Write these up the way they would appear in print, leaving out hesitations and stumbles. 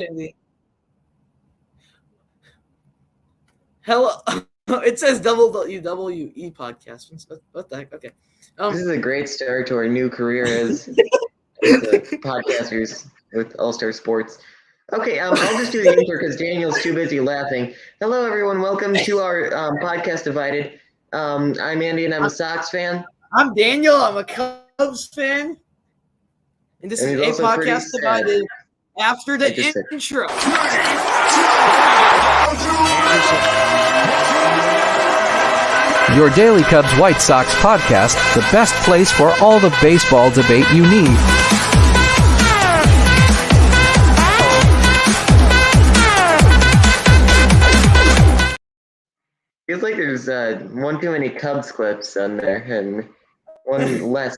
Andy. Hello. It says WWE podcast. What the heck? Okay. This is a great start to our new career as podcasters with All Star Sports. Okay, I'll just do the intro because Daniel's too busy laughing. Hello, everyone. Welcome to our podcast Divided. I'm Andy, and I'm a Sox fan. I'm Daniel. I'm a Cubs fan. And this is a podcast divided after the intro. Your Daily Cubs White Sox podcast, the best place for all the baseball debate you need. Feels like there's one too many Cubs clips on there and one less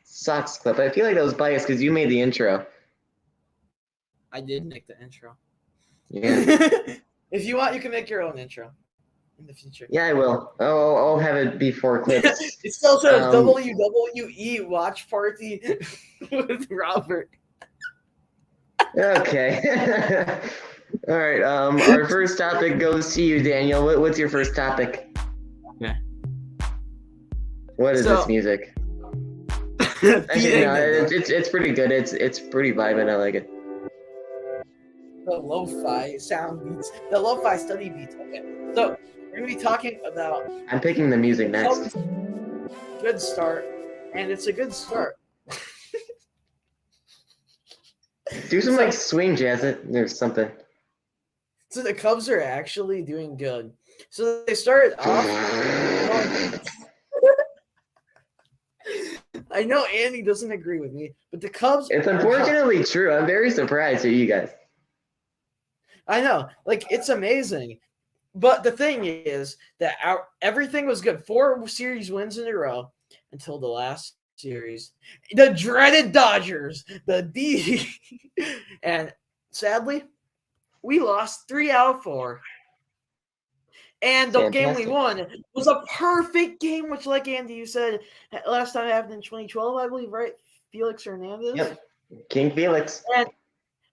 Sox clip. I feel like that was biased because you made the intro. I did make the intro. Yeah. If you want, you can make your own intro in the future. Yeah, I will. I'll have it before clips. It still says WWE Watch Party with Robert. Okay. All right. Our first topic goes to you, Daniel. What's your first topic? Okay. What is this music? Actually, no, it's pretty good. It's pretty vibing. I like it. The lo-fi sound beats, the lo-fi study beats. Okay, so we're gonna be talking about. I'm picking the music next. Good start, and it's a good start. Do some like swing jazz or something. So the Cubs are actually doing good. So they started off. I know Andy doesn't agree with me, but the Cubs. It's unfortunately true. I'm very surprised at you guys. I know, like it's amazing, but the thing is that everything was good. 4 series wins in a row until the last series, the dreaded Dodgers, the D, and sadly, we lost 3 out of 4. And the game we won was a perfect game, which, like Andy, you said last time it happened in 2012, I believe, right? Felix Hernandez. Yep, King Felix.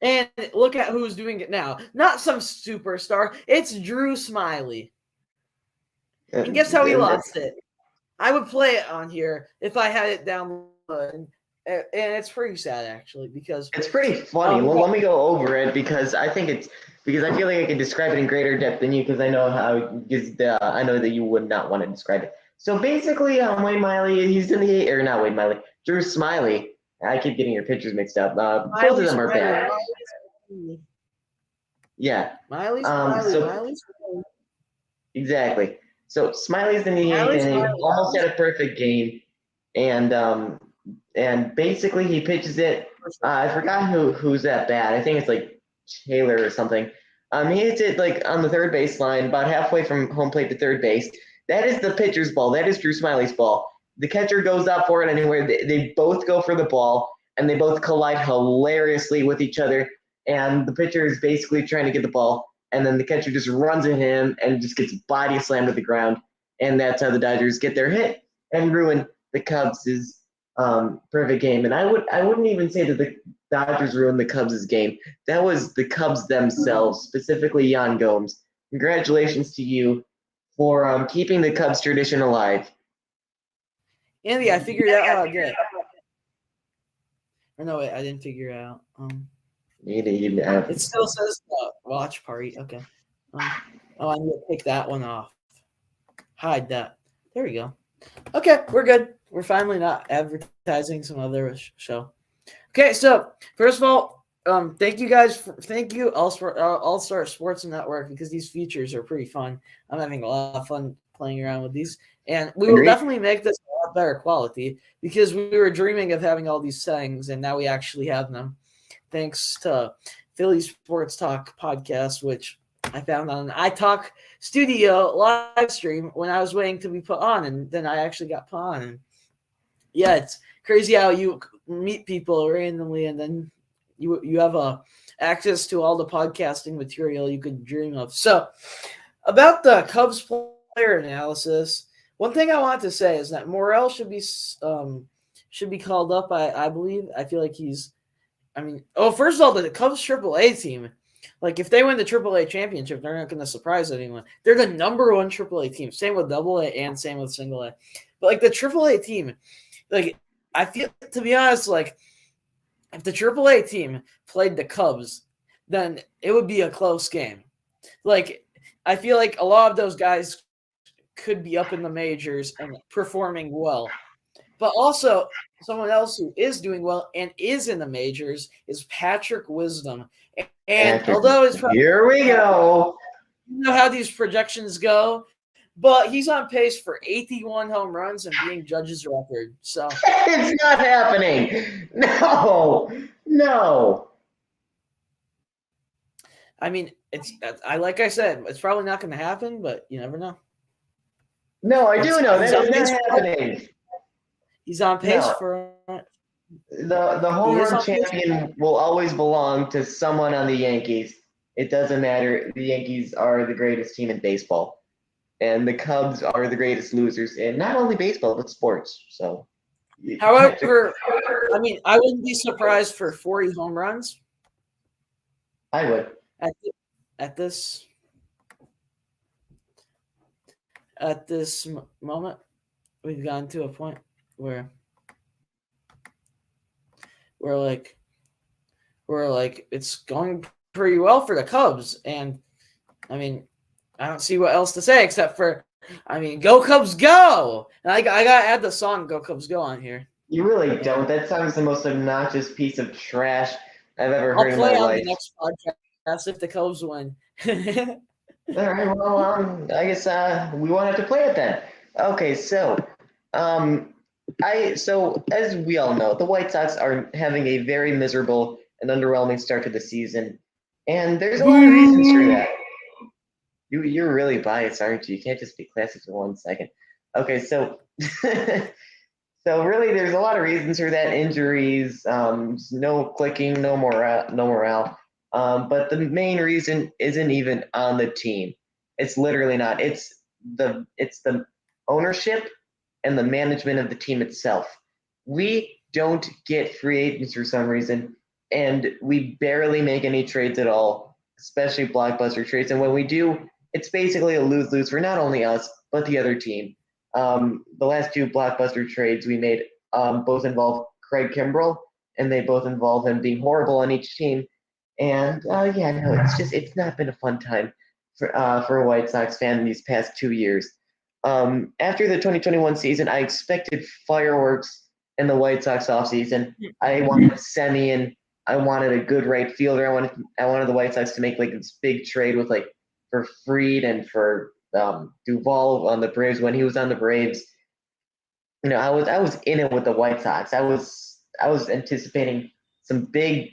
And look at who's doing it now. Not some superstar. It's Drew Smiley. And guess how he lost it? I would play it on here if I had it downloaded. And it's pretty sad, actually, because... It's pretty funny. Well, let me go over it because I feel like I can describe it in greater depth than you because I know I know that you would not want to describe it. So basically, Wade Miley, he's in the... Or not Wade Miley. Drew Smiley. I keep getting your pictures mixed up. Both of them are bad. Yeah. Miley's exactly. So Smiley's in the 8th inning, almost had a perfect game, and basically he pitches it. I forgot who's at bat. I think it's like Taylor or something. He hits it like on the third base line, about halfway from home plate to third base. That is the pitcher's ball. That is Drew Smiley's ball. The catcher goes up for it anywhere. They both go for the ball, and they both collide hilariously with each other. And the pitcher is basically trying to get the ball, and then the catcher just runs at him and just gets body slammed to the ground. And that's how the Dodgers get their hit and ruin the Cubs' perfect game. And I wouldn't even say that the Dodgers ruined the Cubs' game. That was the Cubs themselves, specifically Yan Gomes. Congratulations to you for keeping the Cubs tradition alive. Andy, I figured out how to get it. Or no, wait, I didn't figure it out. It still says watch party. Okay. I need to pick that one off. Hide that. There we go. Okay, we're good. We're finally not advertising some other show. Okay, so first of all, thank you guys. Thank you All Star Sports Network because these features are pretty fun. I'm having a lot of fun playing around with these, and we will definitely make this a lot better quality because we were dreaming of having all these settings, and now we actually have them. Thanks to Philly Sports Talk podcast, which I found on iTalk Studio live stream when I was waiting to be put on, and then I actually got put on. And yeah, it's crazy how you meet people randomly, and then you have access to all the podcasting material you could dream of. So, about the Cubs player analysis, one thing I want to say is that Morel should be called up. I believe. I feel like he's. I mean, first of all, the Cubs AAA team Like, if they win the AAA championship, they're not going to surprise anyone. They're the number one AAA team. Same with AA and same with single A. But, like, the AAA team, like, I feel, to be honest, like, if the AAA team played the Cubs, then it would be a close game. Like, I feel like a lot of those guys could be up in the majors and performing well. But also, someone else who is doing well and is in the majors is Patrick Wisdom. And although it's probably, here we go. You know how these projections go, but he's on pace for 81 home runs and being Judge's record. So it's not happening. No. I mean, like I said, it's probably not going to happen, but you never know. No, I do know that is not happening. He's on pace for the home run champion will always belong to someone on the Yankees. It doesn't matter. The Yankees are the greatest team in baseball, and the Cubs are the greatest losers in not only baseball but sports. So, however, I mean, I wouldn't be surprised for 40 home runs. I would at this moment. We've gotten to a point where we're like it's going pretty well for the Cubs, and I mean, I don't see what else to say except for, I mean, go Cubs go! And I gotta add the song "Go Cubs Go" on here. You really don't. That song's the most obnoxious piece of trash I've ever heard in my life. I'll play on the next podcast if the Cubs win. All right. Well, I guess we won't have to play it then. Okay. So, so as we all know, the White Sox are having a very miserable and underwhelming start to the season, and there's a lot of reasons for that. You're really biased, aren't you? You can't just be classy for 1 second. Okay, so so really, there's a lot of reasons for that: injuries, no clicking, no morale. But the main reason isn't even on the team. It's literally not. It's the ownership and the management of the team itself. We don't get free agents for some reason, and we barely make any trades at all, especially blockbuster trades. And when we do, it's basically a lose-lose for not only us, but the other team. The last two blockbuster trades we made both involve Craig Kimbrell, and they both involve him being horrible on each team. And it's not been a fun time for a White Sox fan these past 2 years. After the 2021 season, I expected fireworks in the White Sox offseason. I wanted Semien. I wanted a good right fielder. I wanted the White Sox to make like this big trade with like for Fried and for Duvall on the Braves when he was on the Braves. You know, I was in it with the White Sox. I was anticipating some big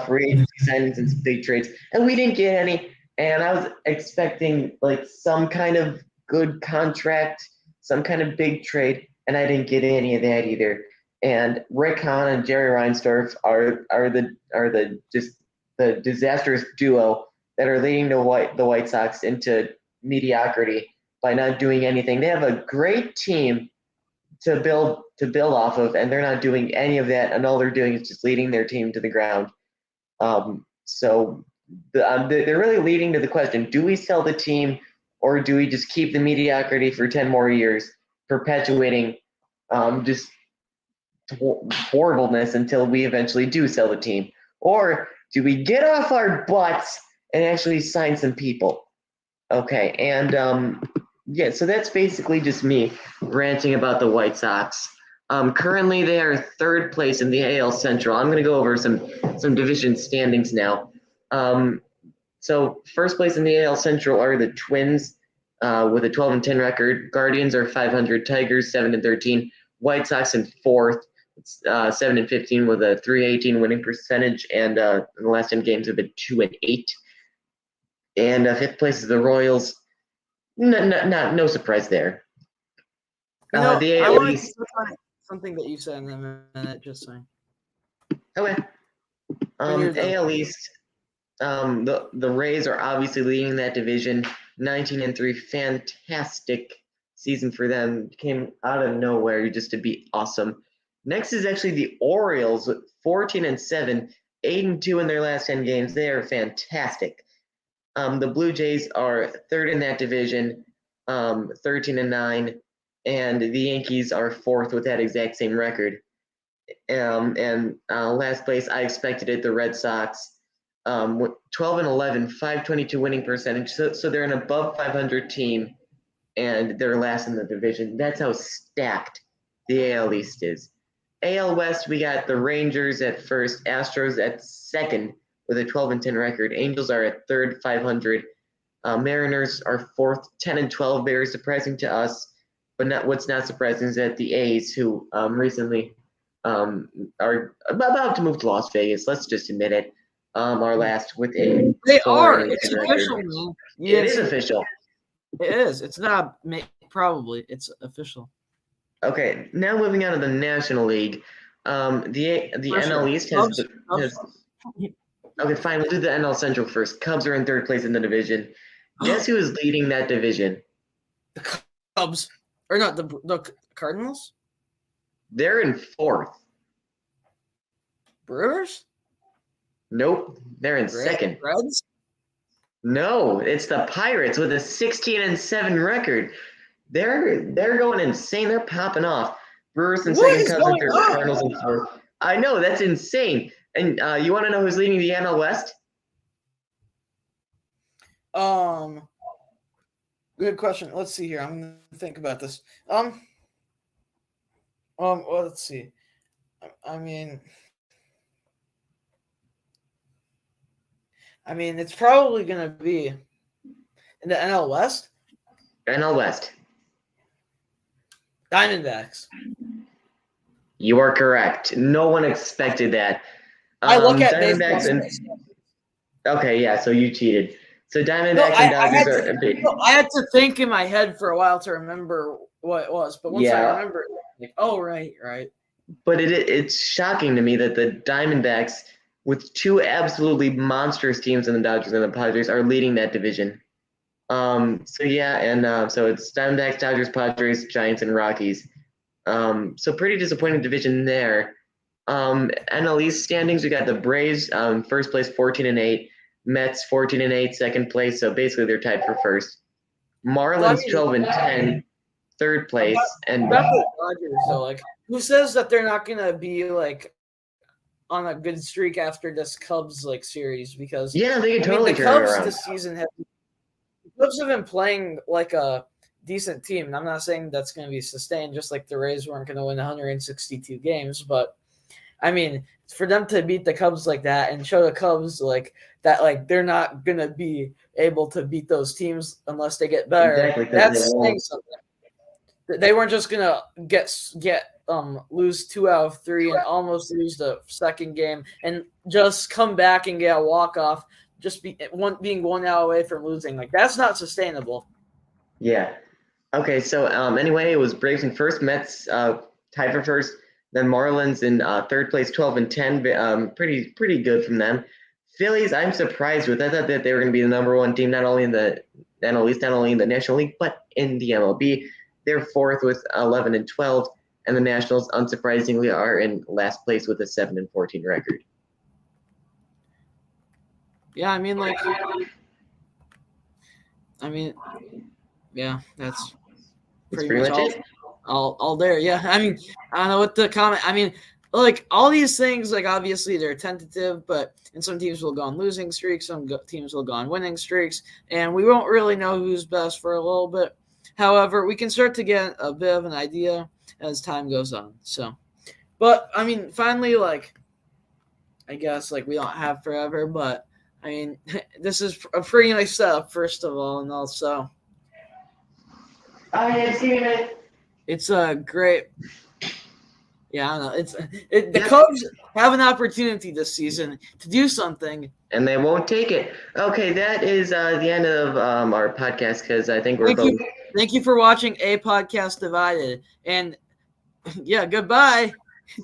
free agency signings and some big trades, and we didn't get any. And I was expecting like some kind of good contract, some kind of big trade, and I didn't get any of that either. And Rick Hahn and Jerry Reinsdorf are the disastrous duo that are leading the White Sox into mediocrity by not doing anything. They have a great team to build off of, and they're not doing any of that. And all they're doing is just leading their team to the ground. So they're really leading to the question: do we sell the team, or do we just keep the mediocrity for 10 more years, perpetuating just horribleness until we eventually do sell the team? Or do we get off our butts and actually sign some people? Okay, and so that's basically just me ranting about the White Sox. Currently, they are third place in the AL Central. I'm going to go over some division standings now. So first place in the AL Central are the Twins with a 12-10 record. Guardians are 500. Tigers 7-13. White Sox in fourth, 7-15 with a 318 winning percentage, and the last 10 games have been 2-8. And fifth place is the Royals. No surprise there. I want to something that you said in a minute, just saying. Okay. AL East. The Rays are obviously leading that division, 19-3. Fantastic season for them. Came out of nowhere just to be awesome. Next is actually the Orioles with 14-7. 8-2 in their last 10 games. They are fantastic. The Blue Jays are third in that division, 13-9, and the Yankees are fourth with that exact same record. And last place, I expected it, the Red Sox, 12-11, 522 winning percentage. So they're an above 500 team, and they're last in the division. That's how stacked the AL East is. AL West, we got the Rangers at first, Astros at second with a 12-10 record. Angels are at third, 500. Mariners are fourth, 10-12. Very surprising to us, but what's not surprising is that the A's, who recently are about to move to Las Vegas, let's just admit it, are last with a They 4 are. and It's 2 official, record. man. It is official. It is. It's not probably. It's official. Okay, now moving on to the National League. The NL East has okay, fine. We'll do the NL Central first. Cubs are in third place in the division. Guess who is leading that division? The Cubs, or not the Cardinals? They're in fourth. Brewers? Nope, they're in second. Reds? No, it's the Pirates with a 16-7 record. They're going insane. They're popping off. Brewers in second, Cubs in third, Cardinals in fourth. I know, that's insane. And you want to know who's leading the NL West? Good question. Let's see here. I'm gonna think about this. Well, let's see. I mean, it's probably gonna be in the NL West. NL West. Diamondbacks. You are correct. No one expected that. I look at Diamondbacks okay, yeah, so you cheated. So Diamondbacks and Dodgers are a bit. I had to think in my head for a while to remember what it was, but once I remember it, like, oh, right. But it's shocking to me that the Diamondbacks, with two absolutely monstrous teams in the Dodgers and the Padres, are leading that division. So it's Diamondbacks, Dodgers, Padres, Giants, and Rockies. So pretty disappointing division there. NL East standings, we got the Braves, first place, 14-8. Mets 14-8, second place. So basically, they're tied for first. Marlins 12-10, third place. And about the Dodgers, so like, who says that they're not gonna be like on a good streak after this Cubs like series? Because they can totally the turn Cubs around. this season Cubs have been playing like a decent team, and I'm not saying that's going to be sustained. Just like the Rays weren't going to win 162 games, but I mean, for them to beat the Cubs like that and show the Cubs like that, like they're not going to be able to beat those teams unless they get better. Exactly, that's saying something. They weren't just going to lose 2 out of 3 and almost lose the second game and just come back and get a walk-off. Just being 1 out away from losing, like that's not sustainable. Yeah. Okay. So anyway, it was Braves in first, Mets tied for first, then Marlins in third place, 12-10. Pretty good from them. Phillies, I'm surprised with. I thought that they were going to be the number one team, not only in the NL East, not only in the National League, but in the MLB. They're fourth with 11-12, and the Nationals, unsurprisingly, are in last place with a 7-14 record. Yeah, that's pretty much it. All there. Yeah, I don't know what the comment. Like all these things, like obviously they're tentative, but and some teams will go on losing streaks, some teams will go on winning streaks, and we won't really know who's best for a little bit. However, we can start to get a bit of an idea as time goes on. So, but finally, like I guess like we don't have forever, but. This is a pretty nice setup, first of all, and also it's a great. Yeah, I don't know. The Cubs have an opportunity this season to do something, and they won't take it. Okay, that is the end of our podcast because I think we're both. Thank you for watching A Podcast Divided, and yeah, goodbye.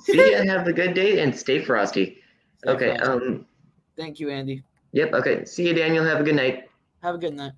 See ya. Have a good day and stay frosty. Okay. Thank you, Andy. Yep. Okay. See you, Daniel. Have a good night. Have a good night.